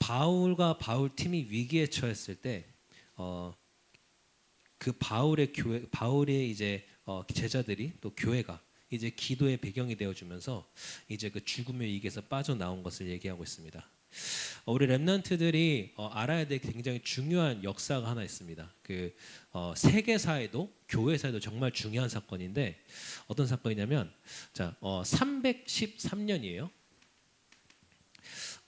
바울과 바울 팀이 위기에 처했을 때 그 바울의 교회, 바울의 이제 제자들이 또 교회가 이제 기도의 배경이 되어주면서 이제 그 죽음의 위기에서 빠져나온 것을 얘기하고 있습니다. 우리 렘넌트들이 알아야 될 굉장히 중요한 역사가 하나 있습니다. 그 세계사에도 교회사에도 정말 중요한 사건인데 어떤 사건이냐면 자 313년이에요.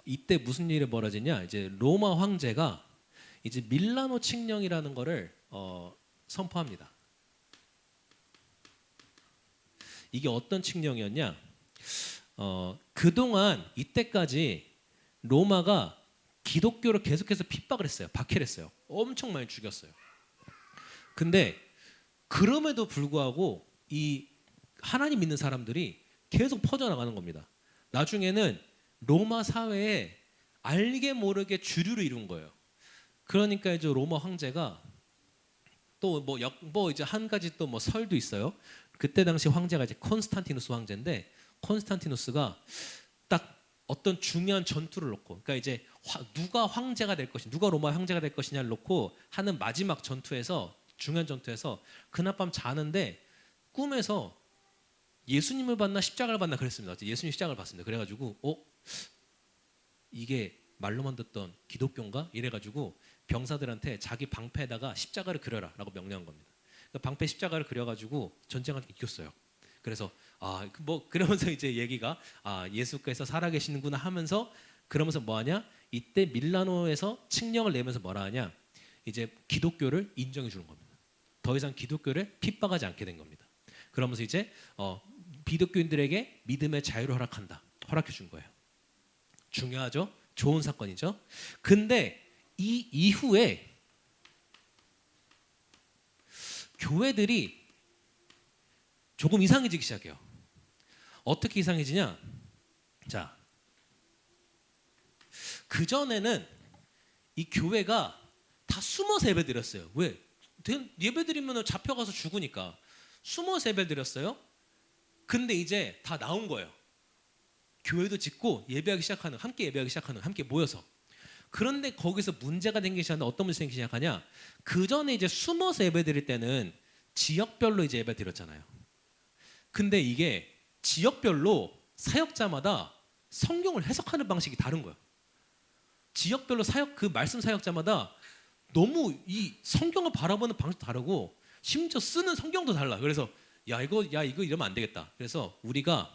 이때 무슨 일이 벌어지냐? 이제 로마 황제가 이제 밀라노 칙령이라는 거를 선포합니다. 이게 어떤 칙령이었냐? 그동안 이때까지 로마가 기독교를 계속해서 핍박을 했어요. 박해를 했어요. 엄청 많이 죽였어요. 근데 그럼에도 불구하고 이 하나님 믿는 사람들이 계속 퍼져나가는 겁니다. 나중에는 로마 사회에 알게 모르게 주류를 이룬 거예요. 그러니까 이제 로마 황제가 또 뭐 이제 한 가지 또 뭐 설도 있어요. 그때 당시 황제가 이제 콘스탄티누스 황제인데 콘스탄티누스가 딱 어떤 중요한 전투를 놓고, 그러니까 이제 누가 황제가 될 것이, 누가 로마 황제가 될 것이냐를 놓고 하는 마지막 전투에서, 중요한 전투에서 그날 밤 자는데 꿈에서 예수님을 봤나 십자가를 봤나 그랬습니다. 예수님 십자가를 봤습니다. 그래가지고 이게 말로만 듣던 기독교인가 이래가지고 병사들한테 자기 방패에다가 십자가를 그려라라고 명령한 겁니다. 그러니까 방패 십자가를 그려가지고 전쟁을 이겼어요. 그래서 그러면서 이제 얘기가 예수께서 살아계시는구나 하면서, 그러면서 뭐하냐? 이때 밀라노에서 칙령을 내면서 뭐라 하냐? 이제 기독교를 인정해 주는 겁니다. 더 이상 기독교를 핍박하지 않게 된 겁니다. 그러면서 이제 비독교인들에게 믿음의 자유를 허락해 준 거예요. 중요하죠? 좋은 사건이죠. 근데 이 이후에 교회들이 조금 이상해지기 시작해요. 어떻게 이상해지냐? 자, 그전에는 이 교회가 다 숨어서 예배 드렸어요. 왜? 예배 드리면 잡혀가서 죽으니까 숨어서 예배 드렸어요. 근데 이제 다 나온 거예요. 교회도 짓고 예배하기 시작하는, 함께 예배하기 시작하는, 함께 모여서. 그런데 거기서 문제가 생기기 시작하는데 어떤 문제가 생기기 시작하냐? 그 전에 이제 숨어서 예배 드릴 때는 지역별로 이제 예배 드렸잖아요. 근데 이게 지역별로 사역자마다 성경을 해석하는 방식이 다른 거예요. 지역별로 그 말씀 사역자마다 너무 이 성경을 바라보는 방식도 다르고 심지어 쓰는 성경도 달라. 그래서 이거 이러면 안 되겠다. 그래서 우리가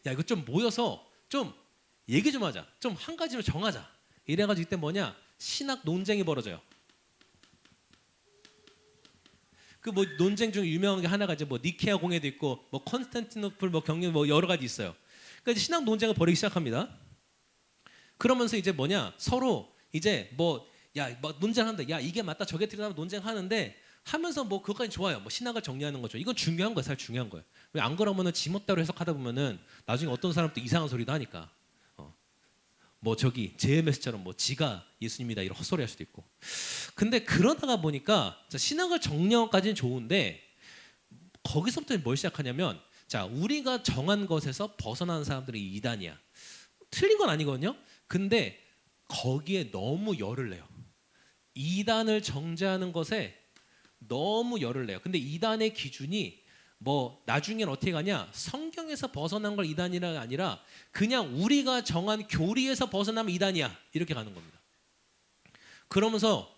이거 좀 모여서 좀 얘기 좀 하자. 좀 한 가지로 정하자. 이래가지고 이때 뭐냐? 신학 논쟁이 벌어져요. 그 뭐 논쟁 중 유명한 게 하나가 이제 뭐 니케아 공회도 있고 뭐 컨스탄티노플 뭐 경륜 뭐 여러 가지 있어요. 그러니까 이제 신학 논쟁을 벌이기 시작합니다. 그러면서 이제 뭐냐? 서로 이제 뭐 논쟁한다. 야 이게 맞다 저게 틀리다 논쟁하는데 하면서 뭐 그것까지 좋아요. 뭐 신학을 정리하는 거죠. 이건 중요한 거예요. 사실 중요한 거예요. 왜 안 그러면은 지멋대로 해석하다 보면은 나중에 어떤 사람도 이상한 소리도 하니까 뭐 저기 JMS처럼 뭐 지가 예수님이다 이런 헛소리 할 수도 있고. 근데 그러다가 보니까 신학을 정리하기까지는 좋은데 거기서부터 뭘 시작하냐면 자 우리가 정한 것에서 벗어나는 사람들이 이단이야. 틀린 건 아니거든요. 근데 거기에 너무 열을 내요. 이단을 정죄하는 것에 너무 열을 내요. 근데 이단의 기준이 뭐 나중엔 어떻게 가냐? 성경에서 벗어난 걸 이단이라 아니라 그냥 우리가 정한 교리에서 벗어나면 이단이야. 이렇게 가는 겁니다. 그러면서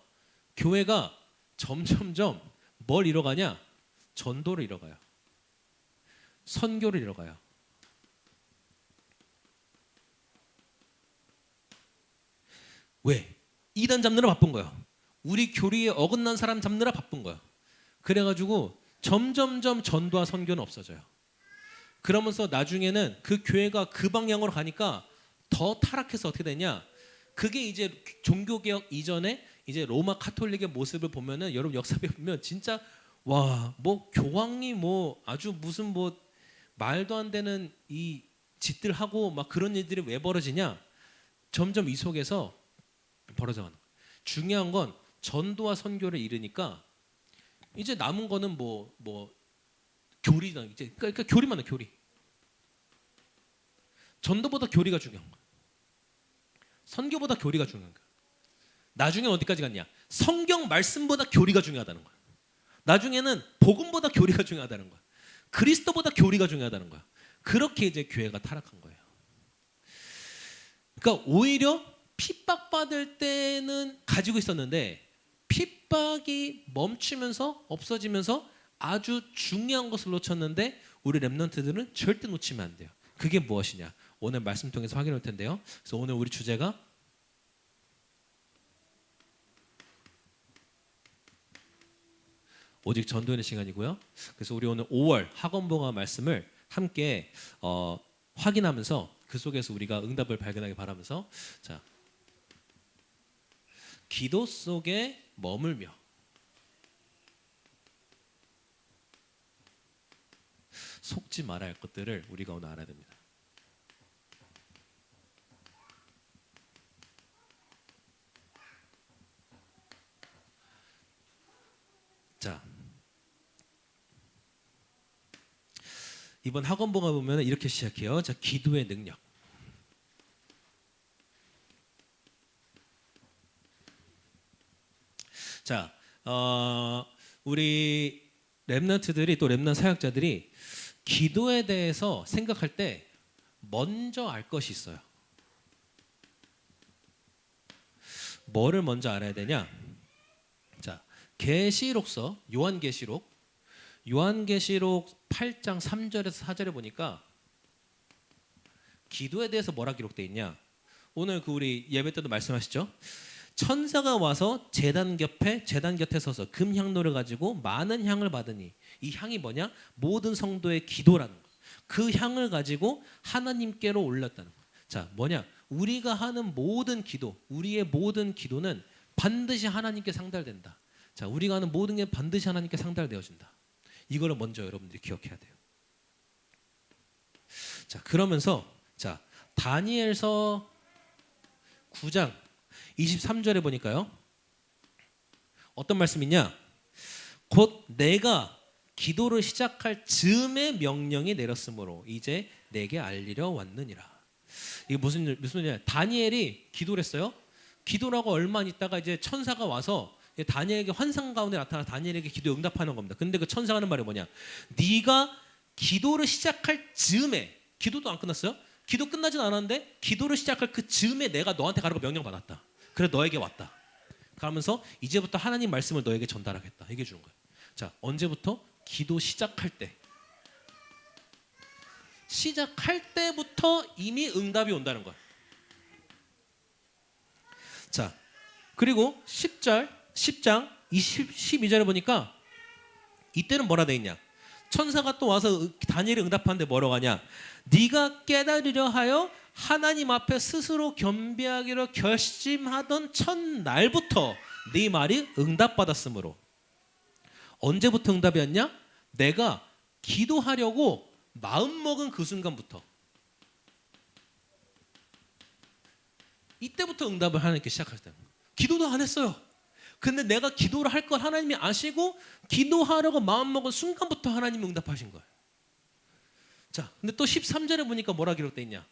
교회가 점점점 뭘 잃어가냐? 전도를 잃어가요. 선교를 잃어가요. 왜? 이단 잡느라 바쁜 거예요. 우리 교리에 어긋난 사람 잡느라 바쁜 거예요. 그래가지고 점점점 전도와 선교는 없어져요. 그러면서 나중에는 그 교회가 그 방향으로 가니까 더 타락해서 어떻게 되냐? 그게 이제 종교개혁 이전에 이제 로마 카톨릭의 모습을 보면은 여러분 역사에 보면 진짜 와, 뭐 교황이 뭐 아주 무슨 뭐 말도 안 되는 이 짓들 하고 막 그런 일들이 왜 벌어지냐? 점점 이 속에서 벌어져가는 거예요. 중요한 건 전도와 선교를 잃으니까 이제 남은 거는 뭐 교리다. 이제 그러니까 교리만 해, 교리. 전도보다 교리가 중요한 거예요. 선교보다 교리가 중요한 거야. 나중에 어디까지 갔냐? 성경 말씀보다 교리가 중요하다는 거야. 나중에는 복음보다 교리가 중요하다는 거야. 그리스도보다 교리가 중요하다는 거야. 그렇게 이제 교회가 타락한 거예요. 그러니까 오히려 핍박받을 때는 가지고 있었는데 핍박이 멈추면서 없어지면서 아주 중요한 것을 놓쳤는데 우리 렘넌트들은 절대 놓치면 안 돼요. 그게 무엇이냐? 오늘 말씀 통해서 확인할 텐데요. 그래서 오늘 우리 주제가 오직 전도의 시간이고요. 그래서 우리 오늘 5월 학원봉화 말씀을 함께 확인하면서 그 속에서 우리가 응답을 발견하기 바라면서 자, 기도 속에 머물며 속지 말아야 할 것들을 우리가 오늘 알아야 됩니다. 자, 이번 학원봉화 보면 이렇게 시작해요. 자, 기도의 능력. 자, 우리 렘넌트들이 또 렘넌 사역자들이 기도에 대해서 생각할 때 먼저 알 것이 있어요. 뭐를 먼저 알아야 되냐? 자, 계시록서 요한계시록 8장 3절에서 4절에 보니까 기도에 대해서 뭐라 기록되어 있냐? 오늘 그 우리 예배 때도 말씀하시죠? 천사가 와서 제단 곁에 서서 금향로를 가지고 많은 향을 받으니 이 향이 뭐냐? 모든 성도의 기도라는 거. 그 향을 가지고 하나님께로 올렸다는 거. 자, 뭐냐? 우리가 하는 모든 기도, 우리의 모든 기도는 반드시 하나님께 상달된다. 자, 우리가 하는 모든 게 반드시 하나님께 상달되어진다. 이거를 먼저 여러분들이 기억해야 돼요. 자, 그러면서 자, 다니엘서 9장 23절에 보니까요. 어떤 말씀이냐? 곧 내가 기도를 시작할 즈음에 명령이 내렸으므로 이제 내게 알리려 왔느니라. 이게 무슨 일이냐? 다니엘이 기도를 했어요. 기도라고 얼마 있다가 이제 천사가 와서 다니엘에게 환상 가운데 나타나 다니엘에게 기도 응답하는 겁니다. 근데 그 천사가 하는 말이 뭐냐? 네가 기도를 시작할 즈음에, 기도도 안 끝났어요. 기도 끝나진 않았는데 기도를 시작할 그 즈음에 내가 너한테 가라고 명령 받았다. 그래 너에게 왔다. 그러면서 이제부터 하나님 말씀을 너에게 전달하겠다. 얘기해 주는 거예요. 자, 언제부터? 기도 시작할 때. 시작할 때부터 이미 응답이 온다는 거예요. 자, 그리고 10장 12절에 보니까 이때는 뭐라 돼 있냐? 천사가 또 와서 다니엘이 응답하는데 뭐라고 하냐? 네가 깨달으려 하여 하나님 앞에 스스로 겸비하기로 결심하던 첫날부터 네 말이 응답받았으므로. 언제부터 응답이었냐? 내가 기도하려고 마음먹은 그 순간부터. 이때부터 응답을 하나님께 시작하셨다는 거예요. 기도도 안 했어요. 근데 내가 기도를 할 걸 하나님이 아시고 기도하려고 마음먹은 순간부터 하나님이 응답하신 거예요. 자, 근데 또 13절에 보니까 뭐라 기록되어 있냐?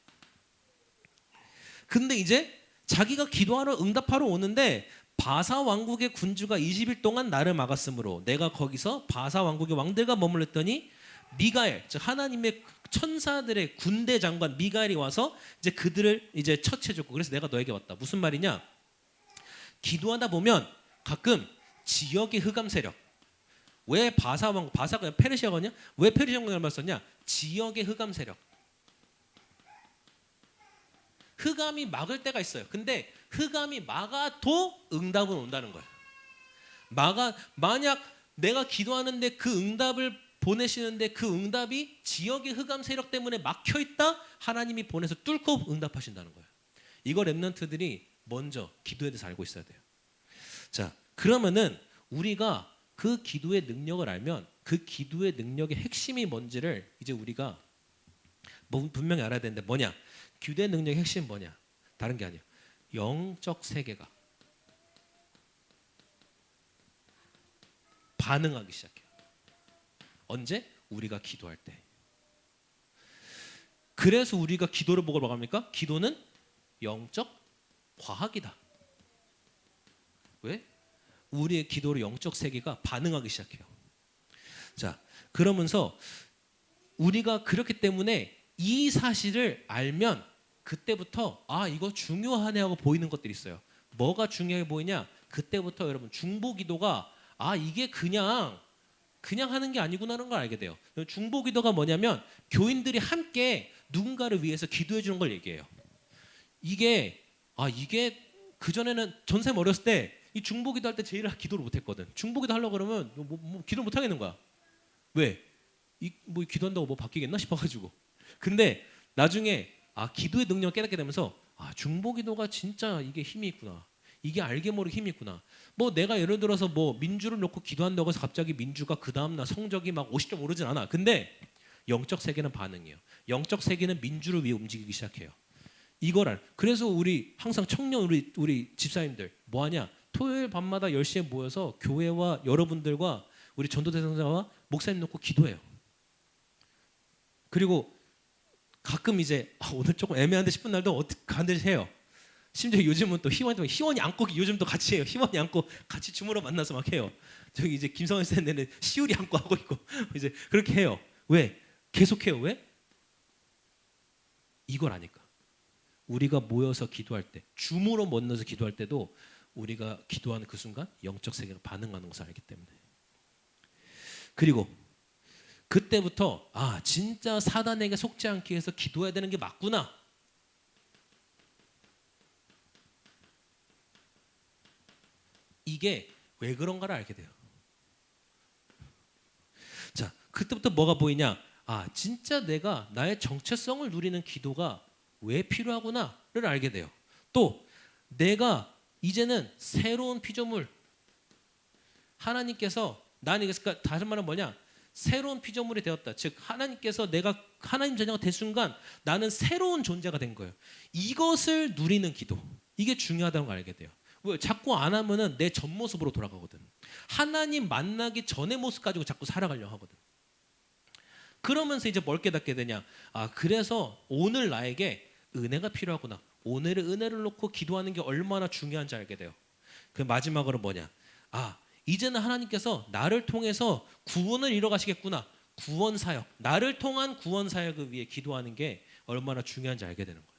근데 이제 자기가 기도하러 응답하러 오는데 바사 왕국의 군주가 20일 동안 나를 막았으므로 내가 거기서 바사 왕국의 왕들과 머물렀더니 미가엘, 즉 하나님의 천사들의 군대 장관 미가엘이 와서 이제 그들을 이제 처치해줬고 그래서 내가 너에게 왔다. 무슨 말이냐? 기도하다 보면 가끔 지역의 흑암 세력, 왜 바사가 페르시아거든요? 왜 페르시아군을 썼냐? 지역의 흑암 세력. 흑암이 막을 때가 있어요. 근데 흑암이 막아도 응답은 온다는 거예요. 만약 내가 기도하는데 그 응답을 보내시는데 그 응답이 지역의 흑암 세력 때문에 막혀 있다, 하나님이 보내서 뚫고 응답하신다는 거예요. 이거 렘넌트들이 먼저 기도에 대해서 알고 있어야 돼요. 자, 그러면은 우리가 그 기도의 능력을 알면 그 기도의 능력의 핵심이 뭔지를 이제 우리가 분명히 알아야 되는데 뭐냐? 기도의 능력의 핵심은 뭐냐? 다른 게 아니에요. 영적 세계가 반응하기 시작해요. 언제? 우리가 기도할 때. 그래서 우리가 기도를 보고 뭐가 합니까? 기도는 영적 과학이다. 왜? 우리의 기도로 영적 세계가 반응하기 시작해요. 자, 그러면서 우리가 그렇기 때문에 이 사실을 알면 그때부터 이거 중요하네 하고 보이는 것들이 있어요. 뭐가 중요해 보이냐? 그때부터 여러분 중보기도가 이게 그냥 하는 게 아니구나라는 걸 알게 돼요. 중보기도가 뭐냐면 교인들이 함께 누군가를 위해서 기도해 주는 걸 얘기해요. 이게 그전에는 전생 어렸을 때 이 중보기도 할 때 제일 기도를 못 했거든. 중보기도 하려고 그러면 기도 못 하겠는 거야. 왜? 기도한다고 뭐 바뀌겠나 싶어가지고. 근데 나중에 기도의 능력을 깨닫게 되면서 중보기도가 진짜 이게 힘이 있구나. 이게 알게 모르게 힘이 있구나. 내가 예를 들어서 민주를 놓고 기도한다고 해서 갑자기 민주가 그 다음날 성적이 막 50점 오르진 않아. 근데 영적 세계는 반응이에요. 영적 세계는 민주를 위해 움직이기 시작해요. 그래서 우리 항상 청년 우리 집사님들 뭐하냐? 토요일 밤마다 10시에 모여서 교회와 여러분들과 우리 전도 대상자와 목사님 놓고 기도해요. 그리고 가끔 이제 오늘 조금 애매한데 싶은 날도 어떻게 반드시 해요. 심지어 요즘은 또 희원이 안고 요즘 또 같이 해요. 희원이 안고 같이 춤으로 만나서 막 해요. 저기 이제 김성현 선생님은 시울이 안고 하고 있고 이제 그렇게 해요. 왜? 계속해요. 왜? 이걸 아니까. 우리가 모여서 기도할 때, 줌으로 만나서 기도할 때도 우리가 기도하는 그 순간 영적 세계가 반응하는 것을 알기 때문에. 그리고 그때부터 진짜 사단에게 속지 않기 위해서 기도해야 되는 게 맞구나. 이게 왜 그런가를 알게 돼요. 자, 그때부터 뭐가 보이냐? 진짜 내가 나의 정체성을 누리는 기도가 왜 필요하구나를 알게 돼요. 또 내가 이제는 새로운 피조물, 하나님께서 그러니까 다른 말은 뭐냐? 새로운 피조물이 되었다. 즉 하나님께서 내가 하나님 자녀가 된 순간 나는 새로운 존재가 된 거예요. 이것을 누리는 기도. 이게 중요하다는 걸 알게 돼요. 왜? 자꾸 안 하면은 내 전 모습으로 돌아가거든. 하나님 만나기 전의 모습 가지고 자꾸 살아가려고 하거든. 그러면서 이제 뭘 깨닫게 되냐? 그래서 오늘 나에게 은혜가 필요하구나. 오늘의 은혜를 놓고 기도하는 게 얼마나 중요한지 알게 돼요. 그 마지막으로 뭐냐? 이제는 하나님께서 나를 통해서 구원을 이뤄 가시겠구나. 구원 사역. 나를 통한 구원 사역을 위해 기도하는 게 얼마나 중요한지 알게 되는 거예요.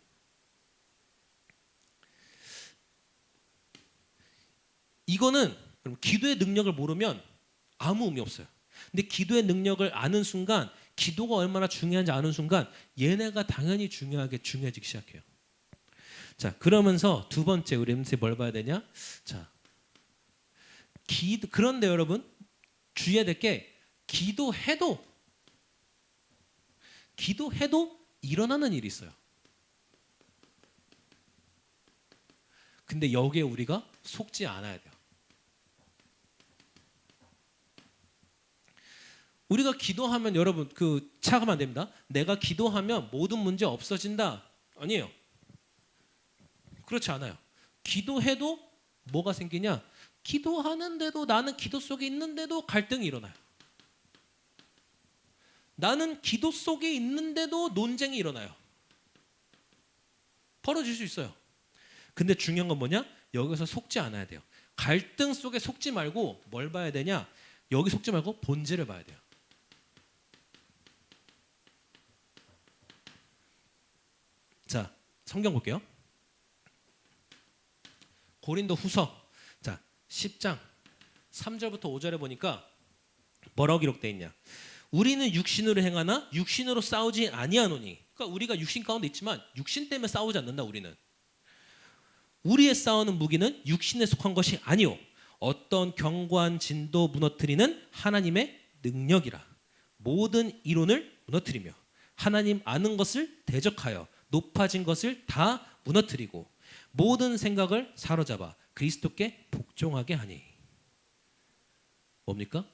이거는 기도의 능력을 모르면 아무 의미 없어요. 근데 기도의 능력을 아는 순간, 기도가 얼마나 중요한지 아는 순간 얘네가 당연히 중요해지기 시작해요. 자, 그러면서 두 번째 우리 뭘 봐야 되냐? 자, 그런데 여러분 주의해야 될 게 기도해도 일어나는 일이 있어요. 근데 여기에 우리가 속지 않아야 돼요. 우리가 기도하면 여러분 착각하면 안 됩니다. 내가 기도하면 모든 문제 없어진다. 아니에요. 그렇지 않아요. 기도해도 뭐가 생기냐? 기도하는데도 나는 기도 속에 있는데도 갈등이 일어나요. 나는 기도 속에 있는데도 논쟁이 일어나요. 벌어질 수 있어요. 근데 중요한 건 뭐냐? 여기서 속지 않아야 돼요. 갈등 속에 속지 말고 뭘 봐야 되냐? 여기 속지 말고 본질을 봐야 돼요. 자, 성경 볼게요. 고린도 후서 10장 3절부터 5절에 보니까 뭐라고 기록되어 있냐? 우리는 육신으로 행하나 육신으로 싸우지 아니하노니. 그러니까 우리가 육신 가운데 있지만 육신 때문에 싸우지 않는다. 우리의 싸우는 무기는 육신에 속한 것이 아니요 어떤 견고한 진도 무너뜨리는 하나님의 능력이라. 모든 이론을 무너뜨리며 하나님 아는 것을 대적하여 높아진 것을 다 무너뜨리고 모든 생각을 사로잡아 그리스도께 복종하게 하니. 뭡니까?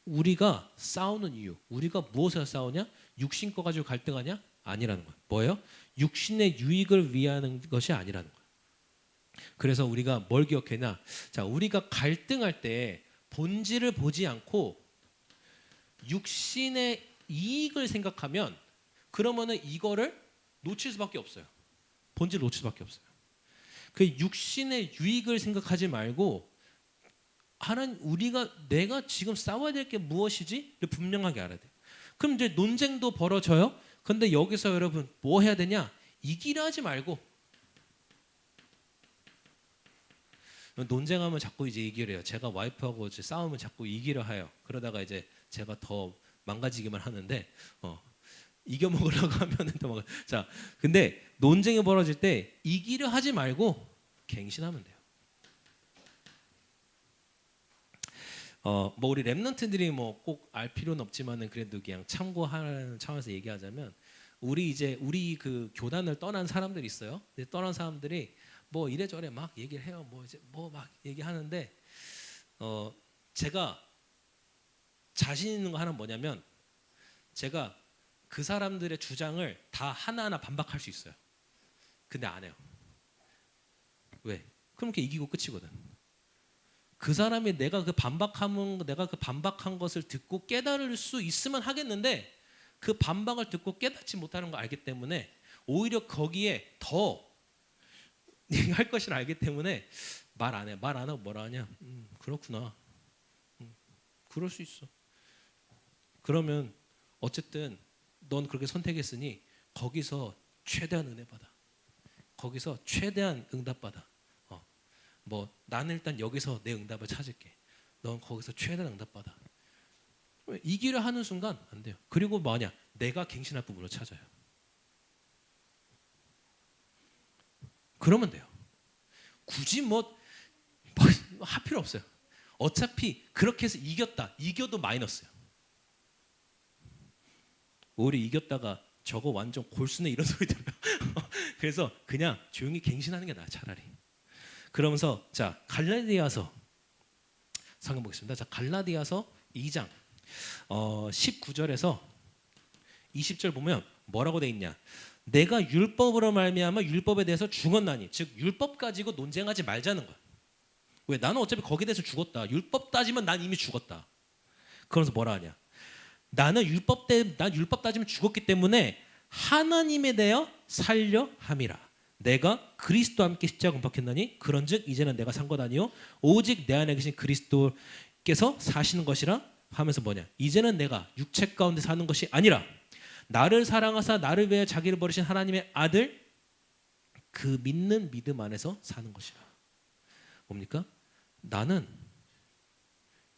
우리가 싸우는 이유, 우리가 무엇을 싸우냐? 육신 거 가지고 갈등하냐? 아니라는 거예요. 뭐예요? 육신의 유익을 위하는 것이 아니라는 거예요. 그래서 우리가 뭘 기억해냐? 자, 우리가 갈등할 때 본질을 보지 않고 육신의 이익을 생각하면 그러면은 이거를 놓칠 수밖에 없어요. 본질을 놓칠 수밖에 없어요. 그 육신의 유익을 생각하지 말고 하나님 내가 지금 싸워야 될 게 무엇이지?를 분명하게 알아야 돼. 그럼 이제 논쟁도 벌어져요. 근데 여기서 여러분 뭐 해야 되냐? 이기려 하지 말고 논쟁하면 자꾸 이제 이기려 해요. 제가 와이프하고 이제 싸우면 자꾸 이기려 해요. 그러다가 이제 제가 더 망가지기만 하는데 이겨 먹으려고 하면은 더 먹어. 자, 근데 논쟁이 벌어질 때 이기려 하지 말고 갱신하면 돼요. 뭐 우리 랩런트들이 뭐 꼭 알 필요는 없지만은 그래도 그냥 참고하는 차원에서 얘기하자면 우리 그 교단을 떠난 사람들이 있어요. 근데 떠난 사람들이 뭐 이래저래 막 얘기를 해요. 뭐 이제 뭐 막 얘기하는데 제가 자신 있는 거 하나 뭐냐면 제가 그 사람들의 주장을 다 하나하나 반박할 수 있어요. 근데 안 해요. 왜? 그럼 그게 이기고 끝이거든. 그 사람이 내가 그 반박한 것을 듣고 깨달을 수 있으면 하겠는데 그 반박을 듣고 깨닫지 못하는 걸 알기 때문에 오히려 거기에 더 할 것을 알기 때문에 말 안 해. 말 안 하고 뭐라 하냐? 그렇구나. 그럴 수 있어. 그러면 어쨌든 넌 그렇게 선택했으니 거기서 최대한 은혜 받아. 거기서 최대한 응답 받아. 뭐 나는 일단 여기서 내 응답을 찾을게. 넌 거기서 최대한 응답 받아. 이기려 하는 순간 안 돼요. 그리고 뭐냐? 내가 갱신할 부분을 찾아요. 그러면 돼요. 굳이 할 필요 없어요. 어차피 그렇게 해서 이겨도 마이너스예요. 오히려 이겼다가 저거 완전 골수네 이런 소리 들어요. 그래서 그냥 조용히 갱신하는 게 나아 차라리. 그러면서 자 갈라디아서 성경 보겠습니다. 자 갈라디아서 2장 19절에서 20절 보면 뭐라고 돼 있냐? 내가 율법으로 말미암아 율법에 대해서 죽었나니, 즉 율법 가지고 논쟁하지 말자는 거야. 왜? 나는 어차피 거기에 대해서 죽었다. 율법 따지면 난 이미 죽었다. 그러면서 뭐라 하냐? 난 율법 따지면 죽었기 때문에 하나님에 대하여 살려 함이라. 내가 그리스도와 함께 십자가 공박했나니 그런즉 이제는 내가 산 것 아니요 오직 내 안에 계신 그리스도께서 사시는 것이라 하면서 뭐냐? 이제는 내가 육체 가운데 사는 것이 아니라 나를 사랑하사 나를 위해 자기를 버리신 하나님의 아들 그 믿는 믿음 안에서 사는 것이라. 뭡니까? 나는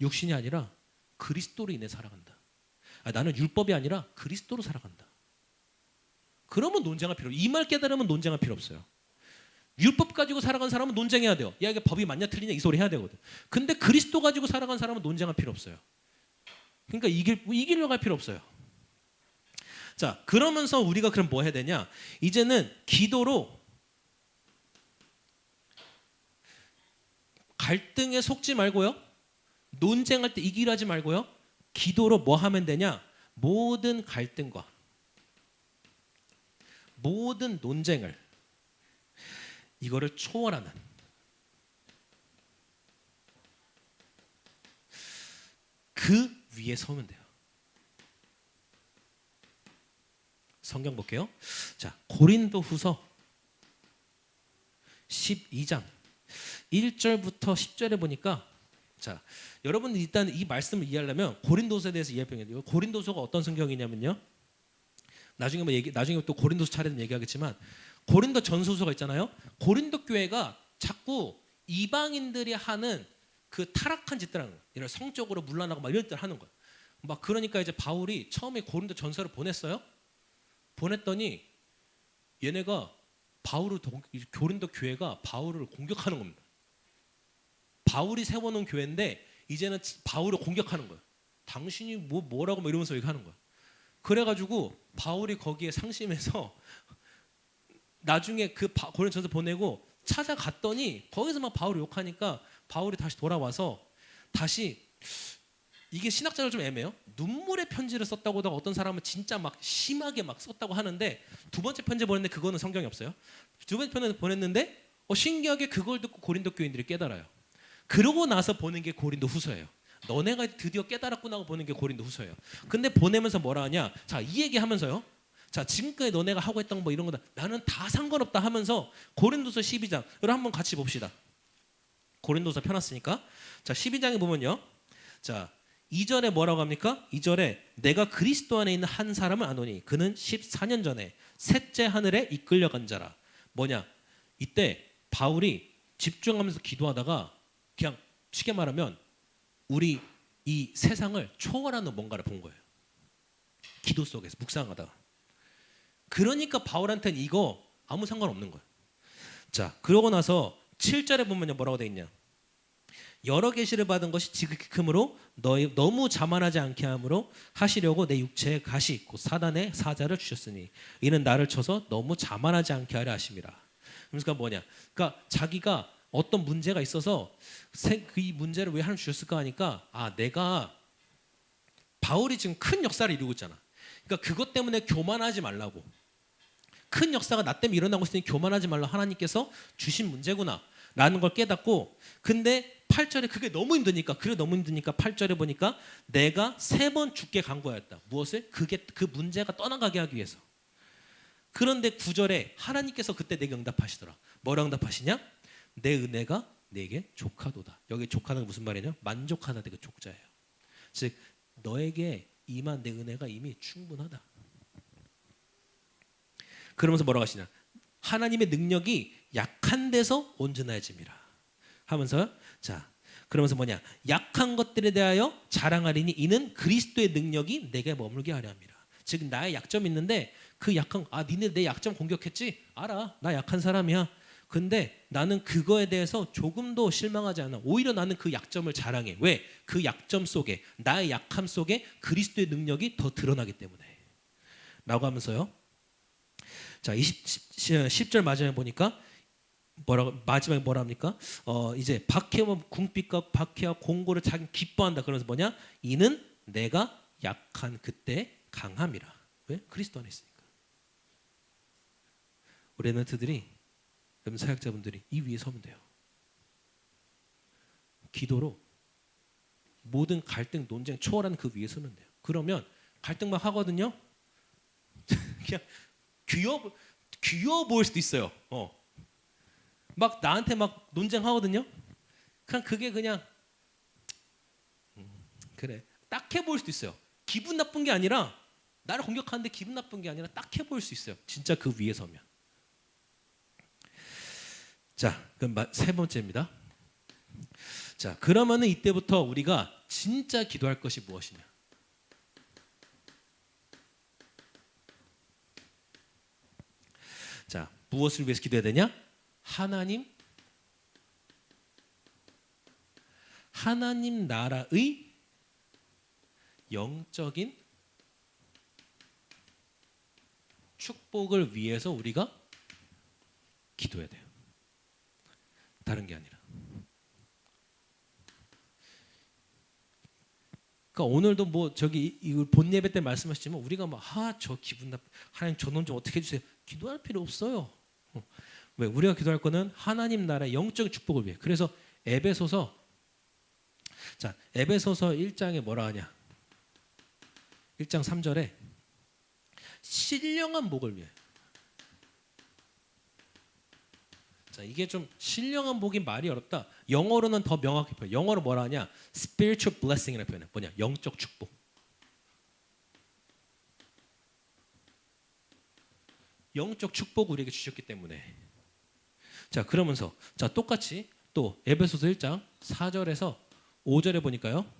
육신이 아니라 그리스도로 인해 살아간다. 나는 율법이 아니라 그리스도로 살아간다. 그러면 논쟁할 필요 없어요. 이 말 깨달으면 논쟁할 필요 없어요. 율법 가지고 살아간 사람은 논쟁해야 돼요. 야 이게 법이 맞냐 틀리냐 이 소리 해야 되거든. 근데 그리스도 가지고 살아간 사람은 논쟁할 필요 없어요. 그러니까 이기려고 할 필요 없어요. 자, 그러면서 우리가 그럼 뭐 해야 되냐? 이제는 기도로 갈등에 속지 말고요. 논쟁할 때 이기려 하지 말고요. 기도로 뭐 하면 되냐? 모든 갈등과 모든 논쟁을 이거를 초월하는 그 위에 서면 돼요. 성경 볼게요. 자, 고린도후서 12장 1절부터 10절에 보니까 자, 여러분 일단 이 말씀을 이해하려면 고린도서에 대해서 이해해야 돼요. 고린도서가 어떤 성경이냐면요. 나중에 또 고린도서 차례는 얘기하겠지만 고린도 전서서가 있잖아요. 고린도 교회가 자꾸 이방인들이 하는 그 타락한 짓들 하는 거예요. 이런 성적으로 문란하고 막 이런 짓들 하는 거예요. 막 그러니까 이제 바울이 처음에 고린도 전서를 보냈어요. 보냈더니 얘네가 고린도 교회가 바울을 공격하는 겁니다. 바울이 세워놓은 교회인데 이제는 바울을 공격하는 거예요. 당신이 뭐라고 막 이러면서 얘기하는 거예요. 그래가지고 바울이 거기에 상심해서 나중에 그 고린도전서 보내고 찾아갔더니 거기서 막 바울을 욕하니까 바울이 다시 돌아와서 다시 이게 신학자를 좀 애매해요. 눈물의 편지를 썼다고 하다가 어떤 사람은 진짜 막 심하게 막 썼다고 하는데 두 번째 편지 보냈는데 그거는 성경이 없어요. 두 번째 편지 보냈는데 신기하게 그걸 듣고 고린도 교인들이 깨달아요. 그러고 나서 보는 게 고린도 후서예요. 너네가 드디어 깨달았구나 하고 보는 게 고린도 후서예요. 근데 보내면서 뭐라 하냐? 자, 이 얘기 하면서요. 자, 지금까지 너네가 하고 했던 뭐 이런 거다 나는 다 상관없다 하면서 고린도서 12장 여러분 한번 같이 봅시다. 고린도서 펴놨으니까 자 12장에 보면요. 자 2절에 뭐라고 합니까? 2절에 내가 그리스도 안에 있는 한 사람을 아노니 그는 14년 전에 셋째 하늘에 이끌려간 자라. 뭐냐? 이때 바울이 집중하면서 기도하다가 그냥 쉽게 말하면 우리 이 세상을 초월하는 뭔가를 본 거예요. 기도 속에서 묵상하다가. 그러니까 바울한테는 이거 아무 상관없는 거예요. 자, 그러고 나서 7절에 보면요 뭐라고 돼 있냐? 여러 계시를 받은 것이 지극히 크므로 너희 너무 자만하지 않게 함으로 하시려고 내 육체에 가시 곧 사단의 사자를 주셨으니 이는 나를 쳐서 너무 자만하지 않게 하려 하심이라. 그러니까 뭐냐? 그러니까 자기가 어떤 문제가 있어서 이 문제를 왜 하나님 주셨을까 하니까 내가 바울이 지금 큰 역사를 이루고 있잖아. 그러니까 그것 때문에 교만하지 말라고. 큰 역사가 나 때문에 일어나고 있으니 교만하지 말라 하나님께서 주신 문제구나 라는 걸 깨닫고 근데 8절에 그게 너무 힘드니까 8절에 보니까 내가 3번 죽게 간구하였다. 무엇을? 그 문제가 떠나가게 하기 위해서. 그런데 9절에 하나님께서 그때 내게 응답하시더라. 뭐라 응답하시냐? 내 은혜가 내게 족하도다. 여기 족하는 게 무슨 말이냐? 만족하다 그 족자예요. 즉 너에게 임한 내 은혜가 이미 충분하다. 그러면서 뭐라고 하시냐? 하나님의 능력이 약한 데서 온전해짐이라 하면서 자 그러면서 뭐냐? 약한 것들에 대하여 자랑하리니 이는 그리스도의 능력이 내게 머물게 하려 함이라. 즉 나의 약점이 있는데 그 약한 니네 내 약점 공격했지? 알아. 나 약한 사람이야. 근데 나는 그거에 대해서 조금도 실망하지 않아. 오히려 나는 그 약점을 자랑해. 왜? 그 약점 속에 나의 약함 속에 그리스도의 능력이 더 드러나기 때문에 라고 하면서요. 자 10절 마지막에 보니까 마지막에 뭐라 합니까? 이제 박해와 궁핍과 박해와 공고를 자기 기뻐한다. 그러면서 뭐냐? 이는 내가 약한 그때 강함이라. 왜? 그리스도 안에 있으니까. 우리 랩런트들이 여러분 사역자분들이 이 위에 서면 돼요. 기도로 모든 갈등, 논쟁 초월하는 그 위에 서면 돼요. 그러면 갈등 막 하거든요. 그냥 귀여워 보일 수도 있어요. 막 나한테 막 논쟁하거든요. 그게 그냥 그래 딱해 보일 수도 있어요. 기분 나쁜 게 아니라 나를 공격하는데 기분 나쁜 게 아니라 딱해 보일 수 있어요. 진짜 그 위에 서면. 자, 그럼 세 번째입니다. 자, 그러면은 이때부터 우리가 진짜 기도할 것이 무엇이냐? 자, 무엇을 위해서 기도해야 되냐? 하나님 나라의 영적인 축복을 위해서 우리가 기도해야 돼요. 다른 게 아니라. 그러니까 오늘도 뭐 이걸 본 예배 때 말씀하셨지만 우리가 저 기분 나쁘 하나님 저놈 좀 어떻게 해주세요. 기도할 필요 없어요. 왜? 우리가 기도할 거는 하나님 나라의 영적인 축복을 위해. 그래서 에베소서 1장에 뭐라 하냐? 1장 3절에 신령한 복을 위해. 자, 이게 좀 신령한 복이 말이 어렵다. 영어로는 더 명확히 표현. 영어로 뭐라 하냐? spiritual blessing이라는 표현해. 뭐냐? 영적 축복. 영적 축복을 우리에게 주셨기 때문에. 자, 그러면서 똑같이 또 에베소서 1장 4절에서 5절에 보니까요.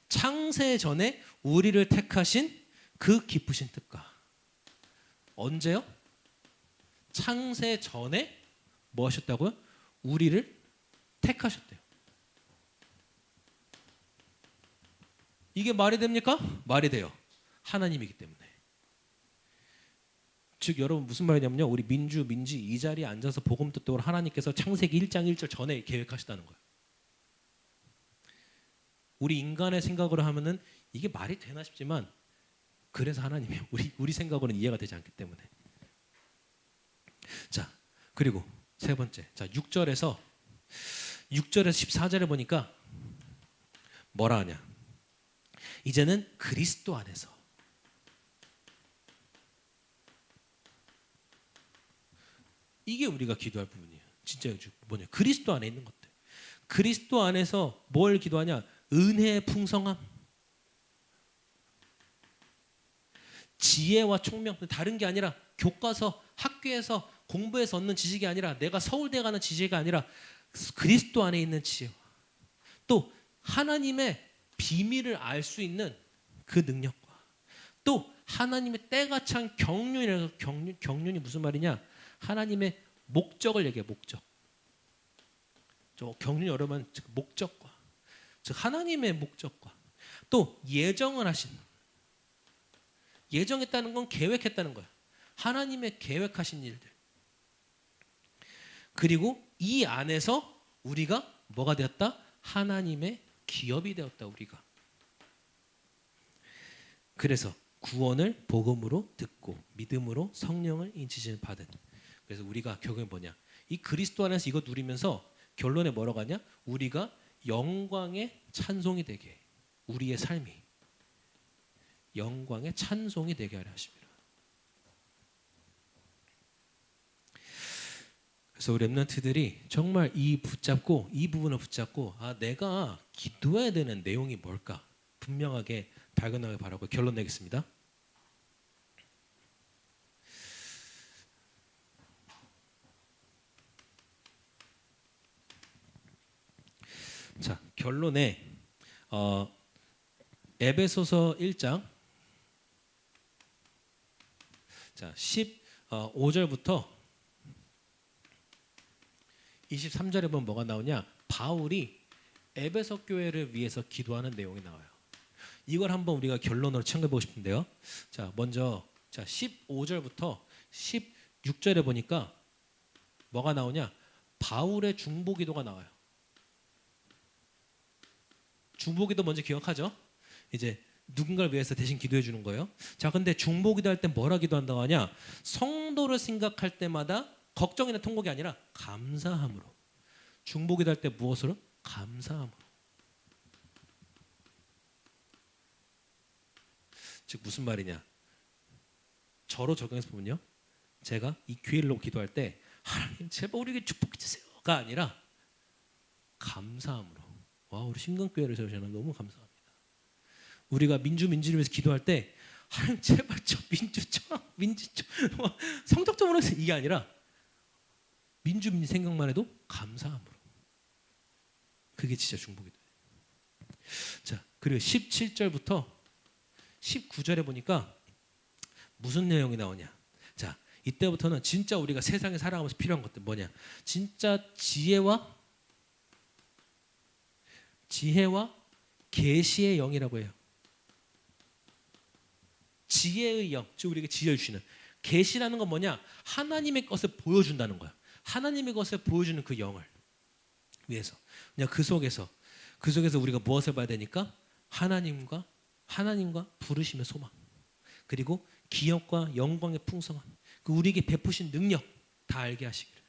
창세 전에 우리를 택하신 그 기쁘신 뜻과. 언제요? 창세 전에 뭐 하셨다고요? 우리를 택하셨대요. 이게 말이 됩니까? 말이 돼요. 하나님이기 때문에. 즉 여러분 무슨 말이냐면요. 우리 민지 이 자리에 앉아서 복음 듣도록 하나님께서 창세기 1장 1절 전에 계획하셨다는 거예요. 우리 인간의 생각으로 하면은 이게 말이 되나 싶지만 그래서 하나님이 우리 생각으로는 이해가 되지 않기 때문에. 자, 그리고 세 번째. 자, 6절에서 14절에 보니까 뭐라 하냐? 이제는 그리스도 안에서 이게 우리가 기도할 부분이에요. 진짜 뭐냐? 그리스도 안에 있는 것들. 그리스도 안에서 뭘 기도하냐? 은혜의 풍성함, 지혜와 총명. 다른 게 아니라 교과서, 학교에서 공부해서 얻는 지식이 아니라 내가 서울대 가는 지식이 아니라 그리스도 안에 있는 지혜와 또 하나님의 비밀을 알 수 있는 그 능력과 또 하나님의 때가 찬 경륜이라서 경륜이 무슨 말이냐? 하나님의 목적을 얘기해. 목적. 저 경륜 여러 번 목적과 즉 하나님의 목적과 또 예정을 하신 예정했다는 건 계획했다는 거야. 하나님의 계획하신 일들. 그리고 이 안에서 우리가 뭐가 되었다? 하나님의 기업이 되었다. 우리가. 그래서 구원을 복음으로 듣고 믿음으로 성령을 인치심을 받은. 그래서 우리가 결국에 뭐냐? 이 그리스도 안에서 이거 누리면서 결론에 뭐라고 하냐? 우리가 영광의 찬송이 되게 우리의 삶이 영광의 찬송이 되게 하려 하십니다. 그래서 우리 렘넌트들이 정말 이 부분을 붙잡고 내가 기도해야 되는 내용이 뭘까 분명하게 발견하길 바라고 결론 내겠습니다. 자, 결론에 에베소서 1장 자 15절부터 23절에 보면 뭐가 나오냐? 바울이 에베소 교회를 위해서 기도하는 내용이 나와요. 이걸 한번 우리가 결론으로 챙겨보고 싶은데요. 자, 먼저 15절부터 16절에 보니까 뭐가 나오냐? 바울의 중보기도가 나와요. 중보기도 먼저 기억하죠? 이제 누군가를 위해서 대신 기도해 주는 거예요. 자, 근데 중보기도 할 때 뭐라 기도한다고 하냐? 성도를 생각할 때마다 걱정이나 통곡이 아니라 감사함으로. 중보기도 할 때 무엇으로? 감사함으로. 즉 무슨 말이냐? 저로 적용해서 보면요, 제가 이 기회를 놓고 기도할 때 하나님 제발 우리에게 축복해 주세요가 아니라 감사함으로. 와, 우리 심근교회를 세우시는 너무 감사합니다. 우리가 민주를 위해서 기도할 때 하나님 제발 저 민주 성적 좀 오르세요 이게 아니라 민주 생각만 해도 감사함으로. 그게 진짜 중보기도예요. 자, 그리고 17절부터 19절에 보니까 무슨 내용이 나오냐? 자, 이때부터는 진짜 우리가 세상에 살아가면서 필요한 것들 뭐냐? 진짜 지혜와 계시의 영이라고 해요. 지혜의 영, 즉 우리에게 지혜를 주시는. 계시라는 건 뭐냐? 하나님의 것을 보여준다는 거야. 하나님의 것을 보여주는 그 영을 위해서. 그냥 그 속에서 우리가 무엇을 봐야 되니까? 하나님과 부르심의 소망, 그리고 기업과 영광의 풍성함, 그 우리에게 베푸신 능력 다 알게 하시기를.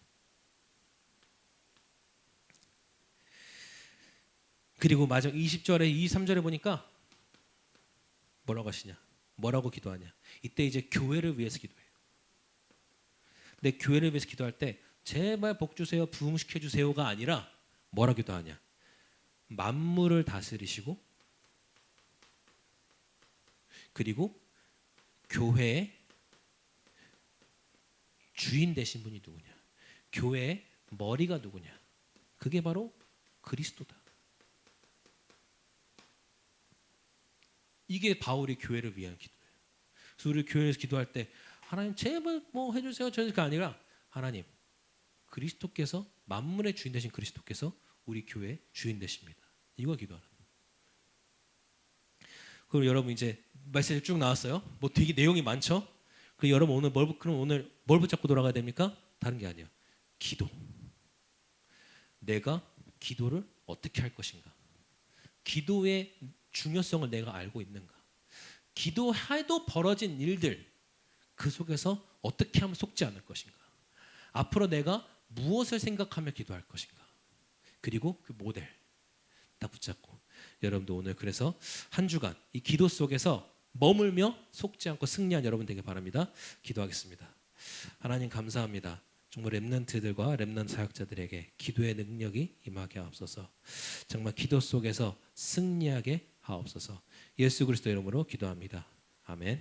그리고 마지막 20절에 23절에 보니까 뭐라고 하시냐? 뭐라고 기도하냐? 이때 이제 교회를 위해서 기도해요. 근데 교회를 위해서 기도할 때 제발 복 주세요, 부흥시켜 주세요가 아니라 뭐라 기도하냐? 만물을 다스리시고 그리고 교회의 주인 되신 분이 누구냐? 교회의 머리가 누구냐? 그게 바로 그리스도다. 이게 바울이 교회를 위한 기도예요. 그래서 우리 교회에서 기도할 때 하나님 제발 뭐 해주세요 저가 아니라 하나님 그리스도께서 만물의 주인 되신 그리스도께서 우리 교회의 주인 되십니다. 이거 기도하는. 그리고 여러분 이제 메시지 쭉 나왔어요. 뭐 되게 내용이 많죠. 그 여러분 오늘 뭘 붙잡고 돌아가야 됩니까? 다른 게 아니에요. 기도. 내가 기도를 어떻게 할 것인가? 기도의 중요성을 내가 알고 있는가? 기도해도 벌어진 일들 그 속에서 어떻게 하면 속지 않을 것인가? 앞으로 내가 무엇을 생각하며 기도할 것인가? 그리고 그 모델 다 붙잡고 여러분도 오늘 그래서 한 주간 이 기도 속에서 머물며 속지 않고 승리한 여러분 되길 바랍니다. 기도하겠습니다. 하나님 감사합니다. 정말 렘넌트들과 렘넌트 사역자들에게 기도의 능력이 임하게 하옵소서. 정말 기도 속에서 승리하게 하옵소서. 예수 그리스도 이름으로 기도합니다. 아멘.